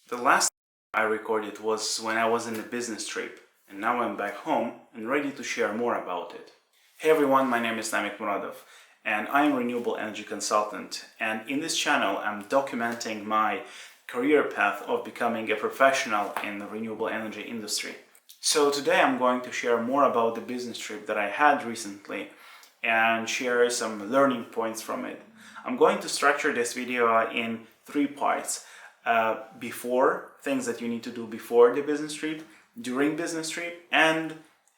The last I recorded was when I was in a business trip, and now I'm back home and ready to share more about it. Hey everyone, my name is Namik Muradov, and I am a renewable energy consultant, and in this channel I'm documenting my career path of becoming a professional in the renewable energy industry. So today I'm going to share more about the business trip that I had recently and share some learning points from it. I'm going to structure this video in 3 parts. Before, things that you need to do before the business trip, during business trip, and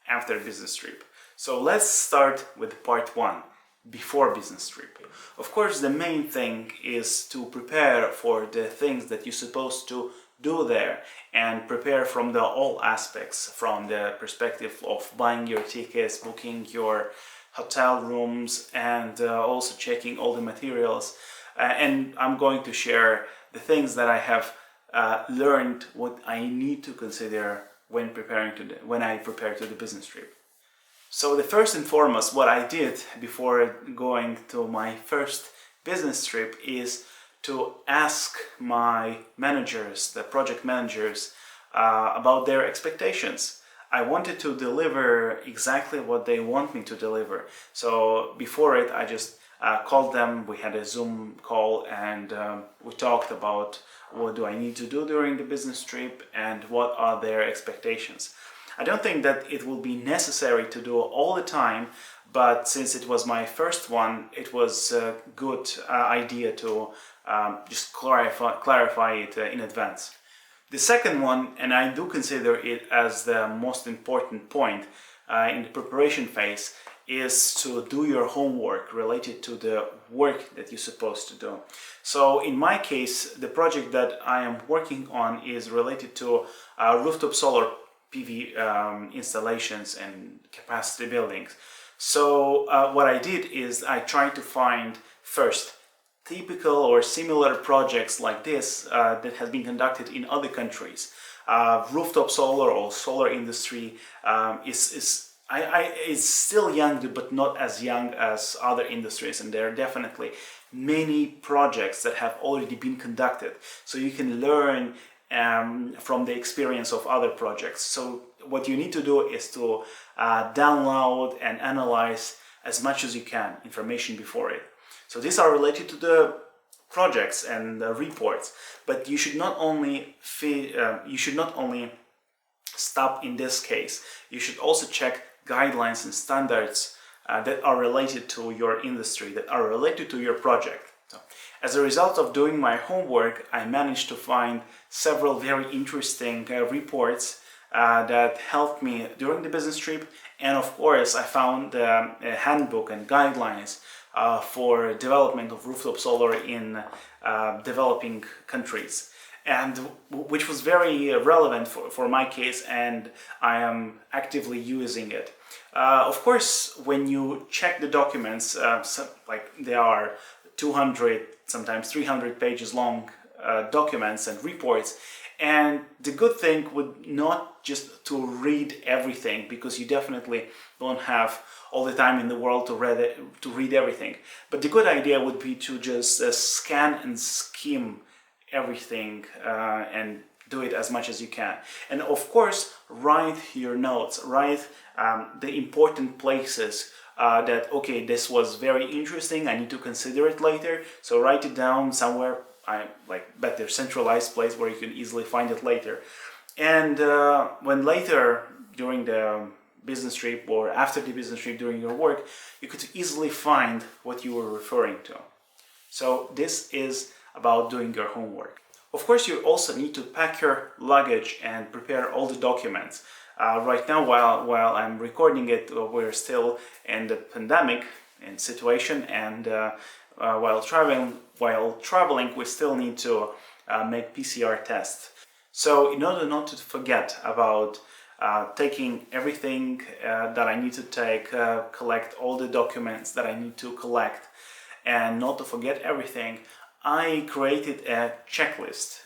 after business trip. So let's start with part 1, before business trip. Of course, the main thing is to prepare for the things that you're supposed to do there and prepare from all aspects, from the perspective of buying your tickets, booking your hotel rooms, and also checking all the materials. And I'm going to share the things that I have learned, what I need to consider when I prepare to the business trip. So the first and foremost, what I did before going to my first business trip is to ask my managers, the project managers, about their expectations. I wanted to deliver exactly what they want me to deliver. So before it, I just called them, we had a Zoom call, and we talked about what do I need to do during the business trip and what are their expectations. I don't think that it will be necessary to do all the time, but since it was my first one, it was a good idea to just clarify it in advance. The second one, and I do consider it as the most important point in the preparation phase, is to do your homework related to the work that you're supposed to do. So in my case, the project that I am working on is related to rooftop solar PV installations and capacity buildings. So what I did is I tried to find first typical or similar projects like this that has been conducted in other countries. Rooftop solar or solar industry is still young, but not as young as other industries, and there are definitely many projects that have already been conducted. So you can learn from the experience of other projects. So what you need to do is to download and analyze as much as you can information before it. So these are related to the projects and the reports, but you should not only stop in this case. You should also check guidelines and standards that are related to your industry, that are related to your project. So, as a result of doing my homework, I managed to find several very interesting reports that helped me during the business trip, and of course I found a handbook and guidelines for development of rooftop solar in developing countries, and which was very relevant for my case, and I am actively using it. Of course, when you check the documents, like they are 200, sometimes 300 pages long documents and reports, and the good thing would not just to read everything, because you definitely don't have all the time in the world to read everything. But the good idea would be to just scan and skim everything and do it as much as you can. And of course, write your notes, write the important places that, okay, this was very interesting, I need to consider it later. So write it down somewhere, better centralized place where you can easily find it later. And when later during the business trip or after the business trip during your work, you could easily find what you were referring to. So this is about doing your homework. Of course, you also need to pack your luggage and prepare all the documents. Right now, while I'm recording it, we're still in the pandemic situation, and while traveling, we still need to make PCR tests. So in order not to forget about taking everything that I need to take, collect all the documents that I need to collect, and not to forget everything, I created a checklist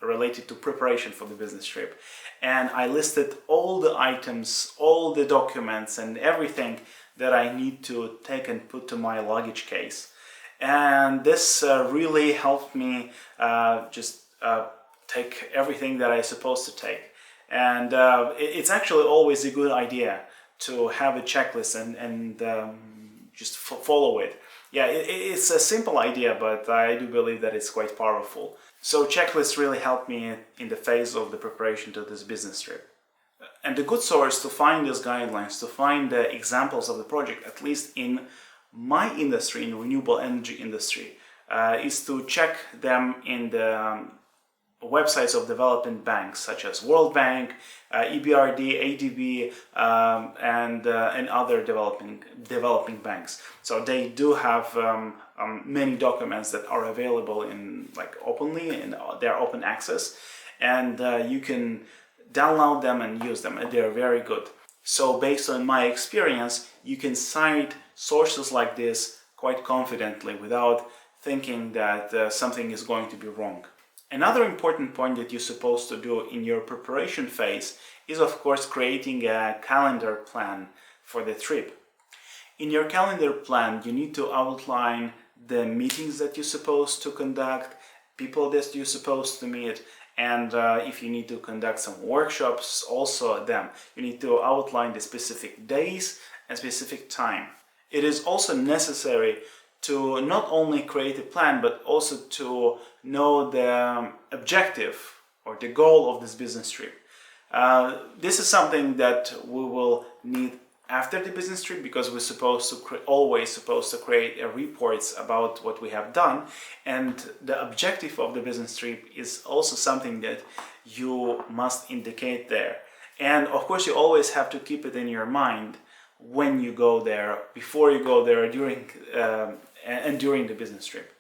related to preparation for the business trip. And I listed all the items, all the documents and everything that I need to take and put to my luggage case. And this really helped me take everything that I'm supposed to take. And it's actually always a good idea to have a checklist and just follow it. Yeah, it's a simple idea, but I do believe that it's quite powerful. So checklists really helped me in the phase of the preparation to this business trip. And a good source to find these guidelines, to find the examples of the project, at least in my industry, in renewable energy industry, is to check them in the websites of development banks such as World Bank, EBRD, ADB, and other developing banks. So they do have many documents that are available in openly, and they're open access, and you can download them and use them, and they're very good. So based on my experience, you can cite sources like this quite confidently without thinking that something is going to be wrong. Another important point that you're supposed to do in your preparation phase is, of course, creating a calendar plan for the trip. In your calendar plan, you need to outline the meetings that you're supposed to conduct, people that you're supposed to meet, and if you need to conduct some workshops, also them. You need to outline the specific days and specific time. It is also necessary to not only create a plan, but also to know the objective or the goal of this business trip. This is something that we will need after the business trip, because we're always supposed to create reports about what we have done, and the objective of the business trip is also something that you must indicate there. And of course, you always have to keep it in your mind when you go there, before you go there, during and during the business trip.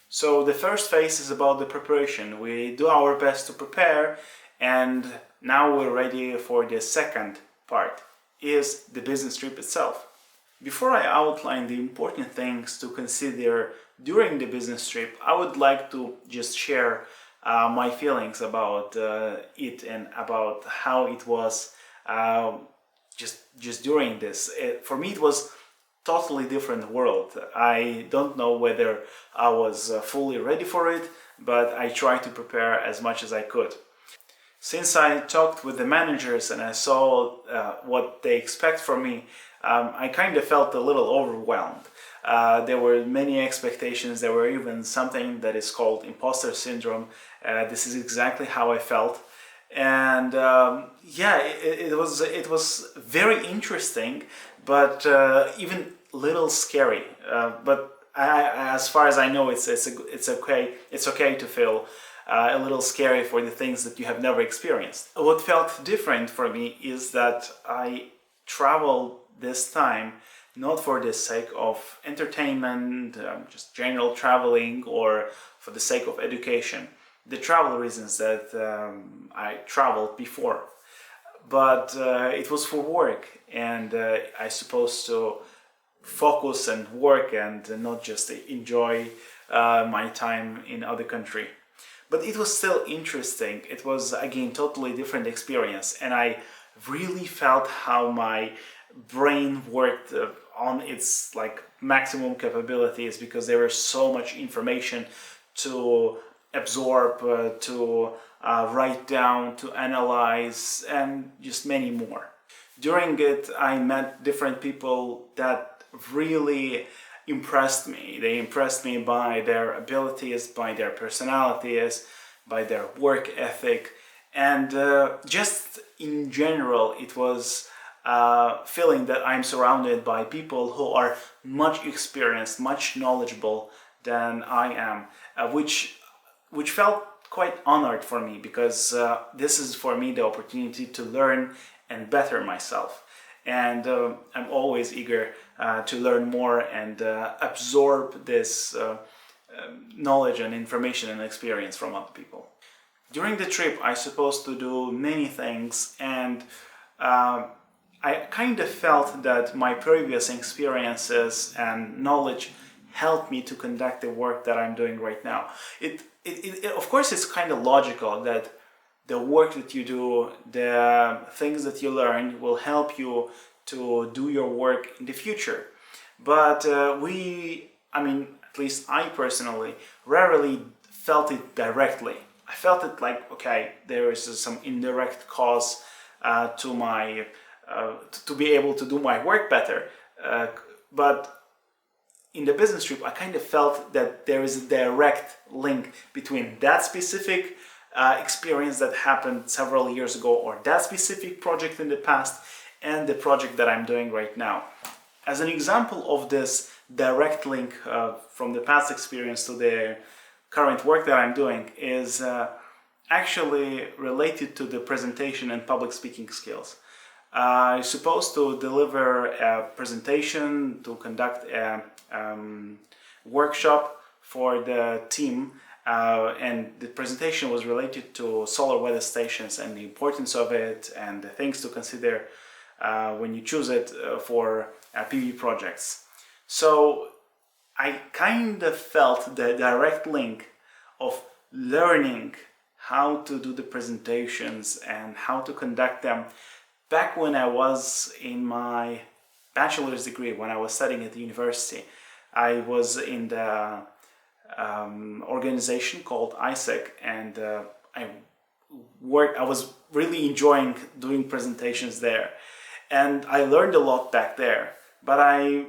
So the first phase is about the preparation. We do our best to prepare, and now we're ready for the second part, is the business trip itself. Before I outline the important things to consider during the business trip, I would like to just share my feelings about it and about how it was just during this. For me, it was totally different world. I don't know whether I was fully ready for it, but I tried to prepare as much as I could. Since I talked with the managers and I saw what they expect from me, I kind of felt a little overwhelmed. There were many expectations. There were even something that is called imposter syndrome. This is exactly how I felt. And it was very interesting, but even little scary. But as far as I know, it's okay. It's okay to feel a little scary for the things that you have never experienced. What felt different for me is that I traveled this time not for the sake of entertainment, just general traveling, or for the sake of education. The travel reasons that I traveled before, but it was for work, and I supposed to focus and work and not just enjoy my time in other country. But it was still interesting. It was, again, totally different experience, and I really felt how my brain worked on its maximum capabilities, because there was so much information to absorb, to write down, to analyze, and just many more. During it, I met different people that really impressed me. They impressed me by their abilities, by their personalities, by their work ethic, and just in general, it was feeling that I'm surrounded by people who are much experienced, much knowledgeable than I am, which felt quite honored for me, because this is for me the opportunity to learn and better myself. And I'm always eager to learn more and absorb this knowledge and information and experience from other people. During the trip, I supposed to do many things, and I kind of felt that my previous experiences and knowledge helped me to conduct the work that I'm doing right now. Of course, it's kind of logical that the work that you do, the things that you learn will help you to do your work in the future. But at least I personally, rarely felt it directly. I felt it like, okay, there is some indirect cause to my to be able to do my work better. But in the business trip, I kind of felt that there is a direct link between that specific experience that happened several years ago, or that specific project in the past, and the project that I'm doing right now. As an example of this direct link from the past experience to the current work that I'm doing is actually related to the presentation and public speaking skills. I'm supposed to deliver a presentation, to conduct a workshop for the team, and the presentation was related to solar weather stations and the importance of it and the things to consider when you choose it for PV projects. So I kind of felt the direct link of learning how to do the presentations and how to conduct them back when I was in my bachelor's degree, when I was studying at the university. I was in the organization called ISEC, and I was really enjoying doing presentations there, and I learned a lot back there, but I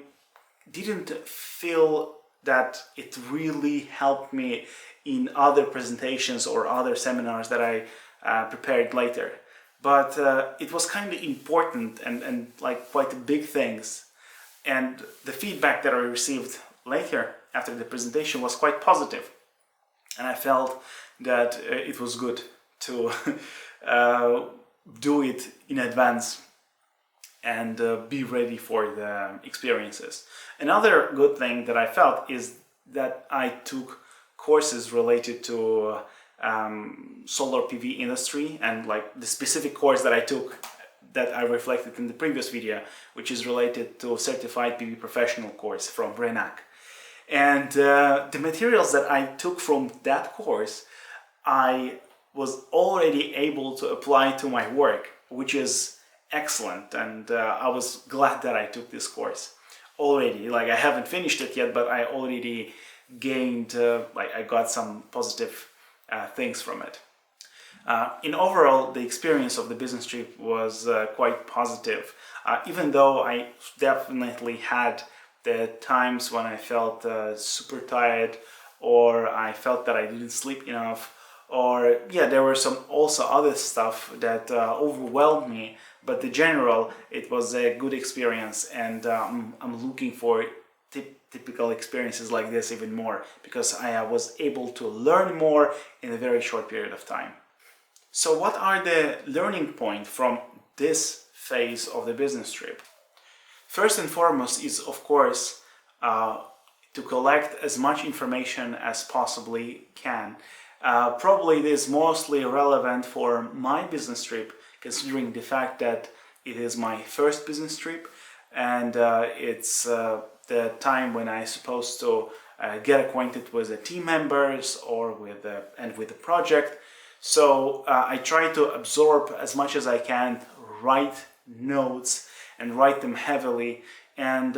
didn't feel that it really helped me in other presentations or other seminars that I prepared later. But it was kind of important and like quite big things. And the feedback that I received later after the presentation was quite positive. And I felt that it was good to do it in advance and be ready for the experiences. Another good thing that I felt is that I took courses related to solar PV industry, and like the specific course that I took that I reflected in the previous video, which is related to Certified PV Professional course from RENAC. And the materials that I took from that course, I was already able to apply to my work, which is excellent, and I was glad that I took this course already. Like, I haven't finished it yet, but I already gained, I got some positive things from it. In overall, the experience of the business trip was quite positive, even though I definitely had the times when I felt super tired, or I felt that I didn't sleep enough, or yeah, there were some also other stuff that overwhelmed me. But in general, it was a good experience, and I'm looking for typical experiences like this even more, because I was able to learn more in a very short period of time. So what are the learning points from this phase of the business trip? First and foremost is, of course, to collect as much information as possibly can. Probably it is mostly relevant for my business trip, considering the fact that it is my first business trip, and it's the time when I'm supposed to get acquainted with the team members or with the project. So I try to absorb as much as I can, write notes and write them heavily, and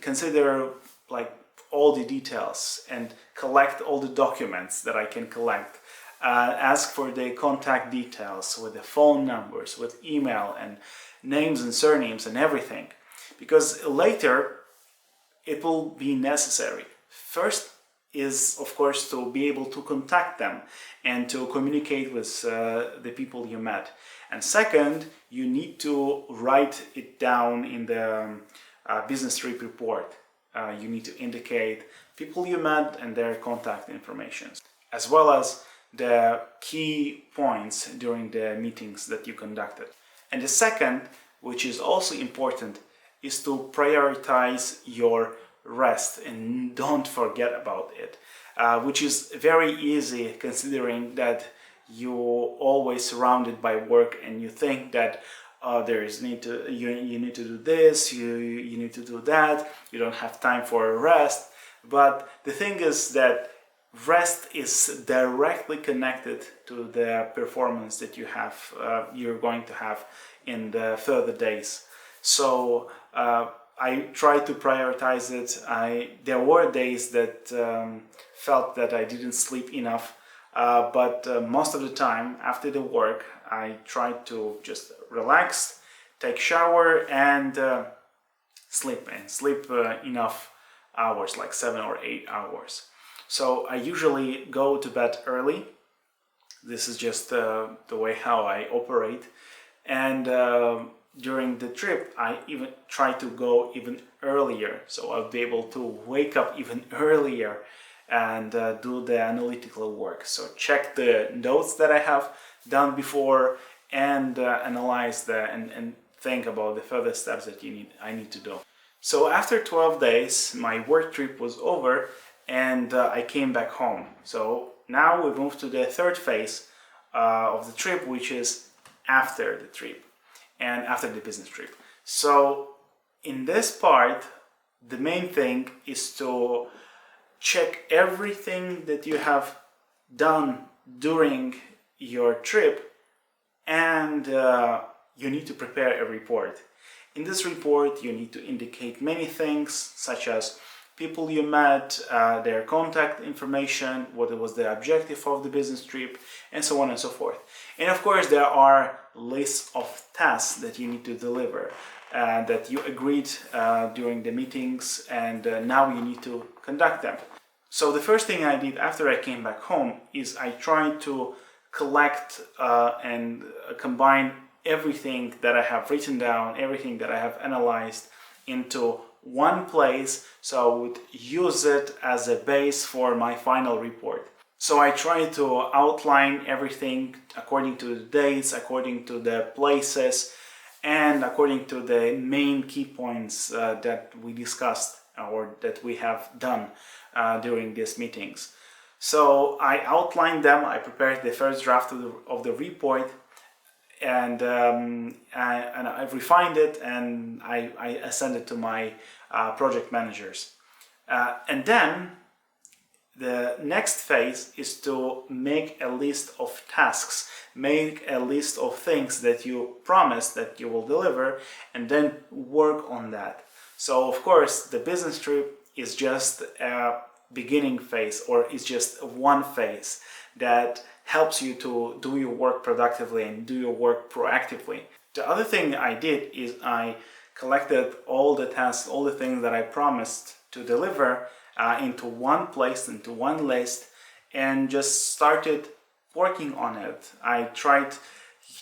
consider like all the details and collect all the documents that I can collect. Ask for the contact details with the phone numbers, with email and names and surnames and everything, because later it will be necessary. First is, of course, to be able to contact them and to communicate with the people you met. And second, you need to write it down in the business trip report. You need to indicate people you met and their contact information, as well as the key points during the meetings that you conducted. And the second, which is also important, is to prioritize your rest and don't forget about it, which is very easy considering that you're always surrounded by work and you think that you need to do this, you need to do that, you don't have time for rest. But the thing is that rest is directly connected to the performance that you're going to have in the further days. So I try to prioritize it. There were days that felt that I didn't sleep enough, but most of the time after the work I try to just relax, take shower, and sleep enough hours, like 7 or 8 hours. So I usually go to bed early. This is just the way how I operate. And during the trip, I even try to go even earlier, so I'll be able to wake up even earlier and do the analytical work. So check the notes that I have done before and analyze and think about the further steps that I need to do. So after 12 days, my work trip was over and I came back home. So now we move to the third phase of the trip, which is after the trip and after the business trip. So in this part, the main thing is to check everything that you have done during your trip, and you need to prepare a report. In this report, you need to indicate many things, such as people you met, their contact information, what was the objective of the business trip, and so on and so forth. And of course, there are lists of tasks that you need to deliver, that you agreed during the meetings, and now you need to conduct them. So the first thing I did after I came back home is I tried to collect and combine everything that I have written down, everything that I have analyzed into one place, so I would use it as a base for my final report. So I try to outline everything according to the dates, according to the places, and according to the main key points that we discussed or that we have done during these meetings. So I outlined them, I prepared the first draft of the report, and I've refined it, and I sent it to my project managers. And then the next phase is to make a list of tasks, make a list of things that you promised that you will deliver, and then work on that. So of course the business trip is just a beginning phase, or is just one phase that helps you to do your work productively and do your work proactively. The other thing I did is I collected all the tasks, all the things that I promised to deliver into one place, into one list, and just started working on it. I tried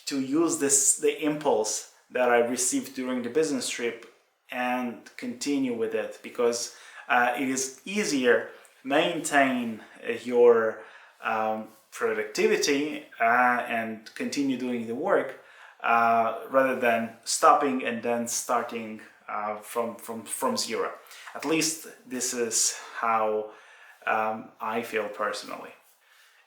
to use the impulse that I received during the business trip and continue with it, because it is easier to maintain your productivity and continue doing the work rather than stopping and then starting from zero. At least this is how I feel personally.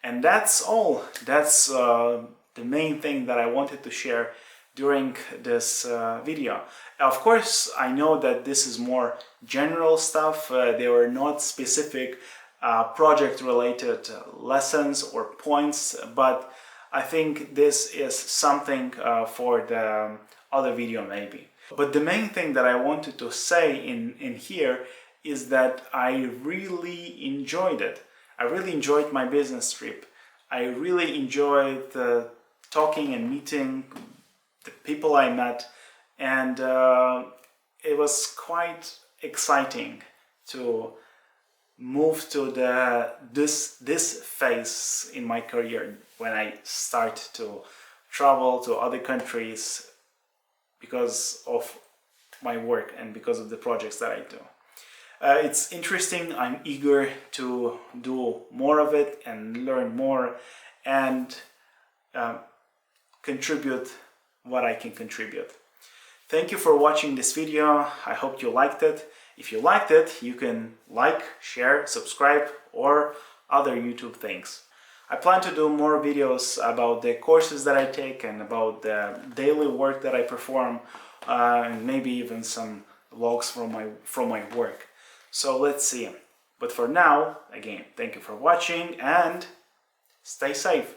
And that's all. That's the main thing that I wanted to share during this video. Of course, I know that this is more general stuff. There were not specific project-related lessons or points, but I think this is something for the other video maybe. But the main thing that I wanted to say in here is that I really enjoyed it. I really enjoyed my business trip. I really enjoyed talking and meeting the people I met, and it was quite exciting to move to this phase in my career when I start to travel to other countries because of my work and because of the projects that I do. It's interesting. I'm eager to do more of it and learn more and contribute what I can contribute. Thank you for watching this video. I hope you liked it. If you liked it, you can like, share, subscribe, or other YouTube things. I plan to do more videos about the courses that I take and about the daily work that I perform, and maybe even some vlogs from my work. So let's see. But for now, again, thank you for watching and stay safe.